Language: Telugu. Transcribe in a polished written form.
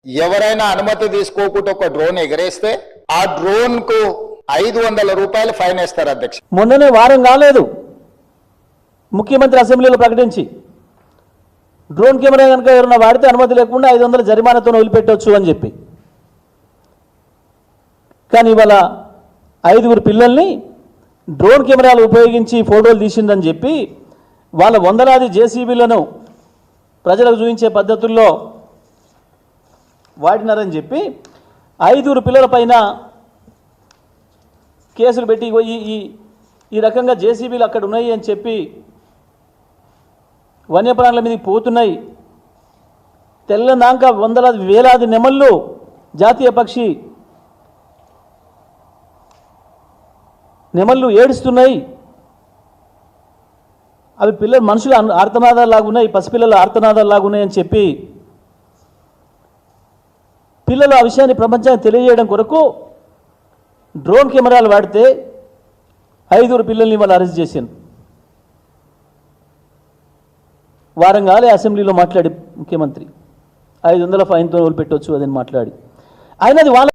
ఎవరైనా అనుమతి తీసుకోకుండా ఒక డ్రోన్ ఎగరేస్తే ఆ డ్రోన్ కు 500 రూపాయలు ఫైన్ వేస్తారు అధ్యక్ష. మొన్ననే వారం కాలేదు ముఖ్యమంత్రి అసెంబ్లీలో ప్రకటించి డ్రోన్ కెమెరా కనుక ఎవరైనా వాడితే అనుమతి లేకుండా 500 జరిమానాతో వదిలిపెట్టవచ్చు అని చెప్పి. కానీ ఇవాళ 5 పిల్లల్ని డ్రోన్ కెమెరాలు ఉపయోగించి ఫోటోలు తీసిందని చెప్పి వాళ్ళ వందలాది జేసీబీలను ప్రజలకు చూపించే పద్ధతుల్లో వాడినారని చెప్పి 5 పిల్లల పైన కేసులు పెట్టి ఈ రకంగా జేసీబీలు అక్కడ ఉన్నాయి అని చెప్పి వన్యప్రాణుల మీదకి పోతున్నాయి. తెల్లనాక వందలాది వేలాది నెమళ్ళు జాతీయ పక్షి నెమళ్ళు ఏడుస్తున్నాయి. అవి పిల్లలు మనుషులు ఆర్తనాదాలు లాగున్నాయి, పసిపిల్లలు ఆర్తనాదాలు లాగున్నాయి అని చెప్పి పిల్లలు ఆ విషయాన్ని ప్రపంచానికి తెలియజేయడం కొరకు డ్రోన్ కెమెరాలు వాడితే 5 పిల్లల్ని వాళ్ళు అరెస్ట్ చేశారు. వారం కాలే అసెంబ్లీలో మాట్లాడి ముఖ్యమంత్రి 500 ఫైన్తో వదిలిపెట్టవచ్చు అదని మాట్లాడి అయినది వాళ్ళ